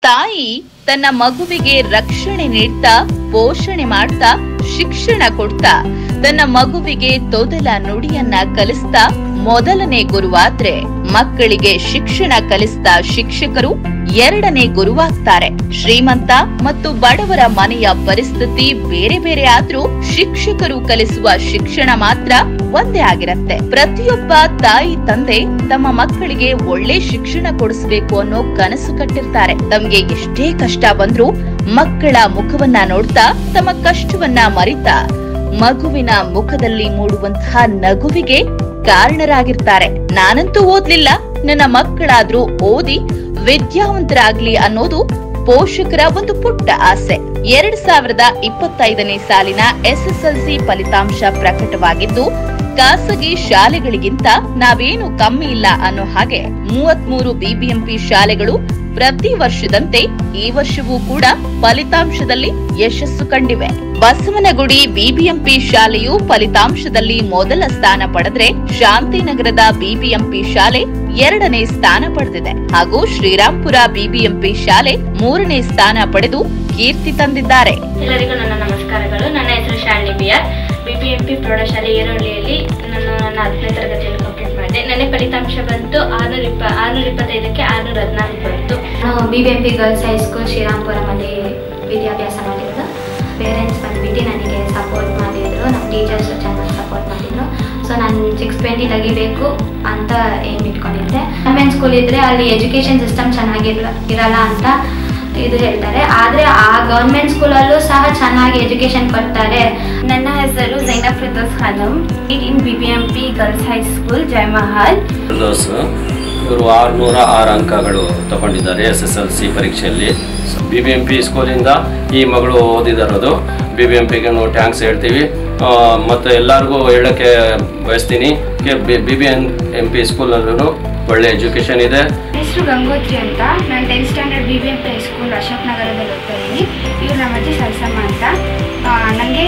ತಾಯಿ ತನ್ನ ಮಗುವಿಗೆ ರಕ್ಷಣೆ ನೀಡ್ತಾ ಪೋಷಣೆ ಮಾಡ್ತಾ ಶಿಕ್ಷಣ ಕೊಡ್ತಾ ತನ್ನ ಮಗುವಿಗೆ ತೊದಲ ನುಡಿಯನ್ನ ಕಲಿಸ್ತಾ ಮೊದಲನೇ ಗುರುವಾದ್ರೆ ಮಕ್ಕಳಿಗೆ ಶಿಕ್ಷಣ ಕಲಿಸ್ತಾ ಶಿಕ್ಷಕರು ಎರಡನೇ ಗುರುವಾಗ್ತಾರೆ. ಶ್ರೀಮಂತ ಮತ್ತು ಬಡವರ ಮನೆಯ ಪರಿಸ್ಥಿತಿ ಬೇರೆ ಬೇರೆ ಆದ್ರೂ ಶಿಕ್ಷಕರು ಕಲಿಸುವ ಶಿಕ್ಷಣ ಮಾತ್ರ ಒಂದೇ ಆಗಿರತ್ತೆ. ಪ್ರತಿಯೊಬ್ಬ ತಾಯಿ ತಂದೆ ತಮ್ಮ ಮಕ್ಕಳಿಗೆ ಒಳ್ಳೆ ಶಿಕ್ಷಣ ಕೊಡಿಸಬೇಕು ಅನ್ನೋ ಕನಸು ಕಟ್ಟಿರ್ತಾರೆ. ತಮ್ಗೆ ಎಷ್ಟೇ ಕಷ್ಟ ಬಂದ್ರೂ ಮಕ್ಕಳ ಮುಖವನ್ನ ನೋಡ್ತಾ ತಮ್ಮ ಕಷ್ಟವನ್ನ ಮರಿತಾ ಮಗುವಿನ ಮುಖದಲ್ಲಿ ಮೂಡುವಂತಹ ನಗುವಿಗೆ ಕಾರಣರಾಗಿರ್ತಾರೆ. ನಾನಂತೂ ಓದ್ಲಿಲ್ಲ, ನನ್ನ ಮಕ್ಕಳಾದ್ರೂ ಓದಿ ವಿದ್ಯಾವಂತರಾಗ್ಲಿ ಅನ್ನೋದು ಪೋಷಕರ ಒಂದು ಪುಟ್ಟ ಆಸೆ. 2025ನೇ ಸಾಲಿನ SSLC ಫಲಿತಾಂಶ ಪ್ರಕಟವಾಗಿದ್ದು, ಖಾಸಗಿ ಶಾಲೆಗಳಿಗಿಂತ ನಾವೇನು ಕಮ್ಮಿ ಇಲ್ಲ ಅನ್ನೋ ಹಾಗೆ 33 BBMP ಶಾಲೆಗಳು ಪ್ರತಿ ವರ್ಷದಂತೆ ಈ ವರ್ಷವೂ ಕೂಡ ಫಲಿತಾಂಶದಲ್ಲಿ ಯಶಸ್ಸು ಕಂಡಿವೆ. ಬಸವನಗುಡಿ BBMP ಶಾಲೆಯು ಫಲಿತಾಂಶದಲ್ಲಿ ಮೊದಲ ಸ್ಥಾನ ಪಡೆದ್ರೆ, ಶಾಂತಿನಗರದ BBMP ಶಾಲೆ 2ನೇ ಸ್ಥಾನ ಪಡೆದಿದೆ ಹಾಗೂ ಶ್ರೀರಾಂಪುರ BBMP ಶಾಲೆ 3ನೇ ಸ್ಥಾನ ಪಡೆದು ಕೀರ್ತಿ ತಂದಿದ್ದಾರೆ. ಎಲ್ಲರಿಗೂ ನನ್ನ ನಮಸ್ಕಾರಗಳು. ನನ್ನ ಹೆಸರು ಶಾಲಿನಿ BR. BBMP ಪ್ರೌಢಶಾಲೆ ಈರೋಳ್ಳಿಯಲ್ಲಿ ನಾನು ನನ್ನ 10ನೇ ತರಗತಿಯನ್ನು ಕಂಪ್ಲೀಟ್ ಮಾಡಿದೆ. ನನ್ನ ಫಲಿತಾಂಶ ಬಂತು 625ಕ್ಕೆ 614 ಬಂತು. ನಾನು BBMP ಗರ್ಲ್ಸ್ ಹೈಸ್ಕೂಲ್ ಶ್ರೀರಾಂಪುರಮಲ್ಲಿ ವಿದ್ಯಾಭ್ಯಾಸ ಮಾಡಿದ್ದು. ಪೇರೆಂಟ್ಸ್ ಬಂದ್ಬಿಟ್ಟು ನನಗೆ ಸಪೋರ್ಟ್ ಮಾಡಿದ್ರು, ನಮ್ಮ ಟೀಚರ್ಸ್ ಚೆನ್ನಾಗಿ ಸಪೋರ್ಟ್ ಮಾಡಿದ್ರು. ಸೊ ನಾನು 620 ತೆಗಿಬೇಕು ಅಂತ ಏನ್ ಇಟ್ಕೊಂಡಿದ್ದೆ. ಗವರ್ಮೆಂಟ್ ಸ್ಕೂಲ್ ಇದ್ರೆ ಅಲ್ಲಿ ಎಜುಕೇಷನ್ ಸಿಸ್ಟಮ್ ಚೆನ್ನಾಗಿರಲ್ಲ ಅಂತ ಇದು ಹೇಳ್ತಾರೆ. ಆದರೆ ಆ ಗವರ್ಮೆಂಟ್ ಸ್ಕೂಲಲ್ಲೂ ಸಹ ಚೆನ್ನಾಗಿ ಎಜುಕೇಷನ್ ಕೊಡ್ತಾರೆ. ನನ್ನ ಹೆಸರು ಝೈನಬ್ ಫಿರ್ದೌಸ್ ಖಾನಂ. ಇನ್ BBMP ಗರ್ಲ್ಸ್ ಹೈಸ್ಕೂಲ್ ಜಯಮಹಲ್. ಇವರು 606 ಅಂಕಗಳು ತಗೊಂಡಿದ್ದಾರೆ SSLC ಪರೀಕ್ಷೆಯಲ್ಲಿ. BBMP ಸ್ಕೂಲಿಂದ ಈ ಮಗಳು ಓದಿದಾರದು. BBMPಗೆ ನಾವು ಟ್ಯಾಂಕ್ಸ್ ಹೇಳ್ತೀವಿ. ಮತ್ತು ಎಲ್ಲರಿಗೂ ಹೇಳೋಕ್ಕೆ ಬಯಸ್ತೀನಿ, BBMP ಸ್ಕೂಲಲ್ಲೂ ಒಳ್ಳೆ ಎಜುಕೇಷನ್ ಇದೆ. ಹೆಸರು ಗಂಗೋತ್ರಿ ಅಂತ. ನಾನು 10th standard BBMP high school Ashok ನಗರದಲ್ಲಿ ಓದ್ತಾ ಇದ್ದೀನಿ. ಇವ್ರು ನಮ್ಮ ಅಜ್ಜಿ ಸರಸಮ್ಮ ಅಂತ. ನನಗೆ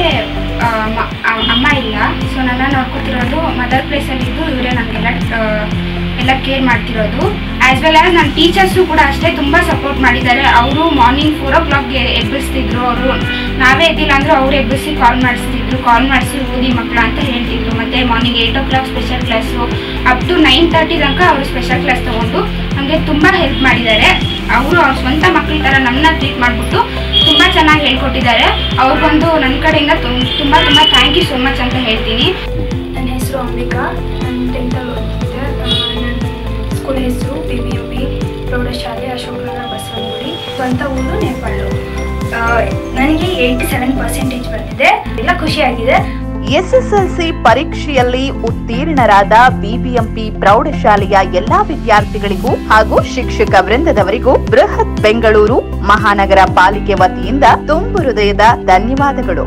ಅಮ್ಮ ಇಲ್ಲ, ಸೊ ನನ್ನ ನೋಡ್ಕೊತಿರೋದು ಮದರ್ ಪ್ಲೇಸಲ್ಲಿದ್ದು ಇವರೇ ನನಗೆಲ್ಲ ಕೇರ್ ಮಾಡ್ತಿರೋದು. ಆ್ಯಸ್ ವೆಲ್ ಆ್ಯಸ್ ನನ್ನ ಟೀಚರ್ಸು ಕೂಡ ಅಷ್ಟೇ ತುಂಬ ಸಪೋರ್ಟ್ ಮಾಡಿದ್ದಾರೆ. ಅವರು ಮಾರ್ನಿಂಗ್ 4 o'clockಗೆ ಎಬ್ಬಿಸ್ತಿದ್ರು. ಅವರು ನಾವೇ ಎದ್ದಿಲ್ಲ ಅಂದರೂ ಅವ್ರು ಎಬ್ಬಿಸಿ ಕಾಲ್ ಮಾಡಿಸಿ ಓದಿ ಮಕ್ಕಳು ಅಂತ ಹೇಳ್ತಿದ್ರು. ಮತ್ತು morning 8 o'clock special class up to 9:30 ತನಕ ಅವರು ಸ್ಪೆಷಲ್ ಕ್ಲಾಸ್ ತೊಗೊಂಡು ನಮಗೆ ತುಂಬ ಹೆಲ್ಪ್ ಮಾಡಿದ್ದಾರೆ. ಅವರು ಅವ್ರ ಸ್ವಂತ ಮಕ್ಕಳ ಥರ ನಮ್ಮನ್ನ ಟ್ರೀಟ್ ಮಾಡಿಬಿಟ್ಟು ತುಂಬ ಚೆನ್ನಾಗಿ ಹೇಳ್ಕೊಟ್ಟಿದ್ದಾರೆ. ಅವ್ರಿಗೊಂದು ನನ್ನ ಕಡೆಯಿಂದ ತುಂಬ ಥ್ಯಾಂಕ್ ಯು ಸೋ ಮಚ್ ಅಂತ ಹೇಳ್ತೀನಿ. ನನ್ನ ಹೆಸರು ಅಂಬಿಕಾ. ನಾನು 10th ಓದ್ತಿದ್ದೆ. ನನ್ನ ಸ್ಕೂಲ್ ಹೆಸರು BBMP ಪ್ರೌಢಶಾಲೆ ಅಶೋಕ್ ನಗರ ಬಸವನಗುಡಿ. ಸ್ವಂತ ಊರು ನೇಪಾಳು. ನನಗೆ 87% ಬಂದಿದೆ. ಎಲ್ಲ ಖುಷಿಯಾಗಿದೆ. SSLC ಪರೀಕ್ಷೆಯಲ್ಲಿ ಉತ್ತೀರ್ಣರಾದ BBMP ಪ್ರೌಢಶಾಲೆಯ ಎಲ್ಲಾ ವಿದ್ಯಾರ್ಥಿಗಳಿಗೂ ಹಾಗೂ ಶಿಕ್ಷಕ ವೃಂದದವರಿಗೂ ಬೃಹತ್ ಬೆಂಗಳೂರು ಮಹಾನಗರ ಪಾಲಿಕೆ ವತಿಯಿಂದ ತುಂಬು ಹೃದಯದ ಧನ್ಯವಾದಗಳು.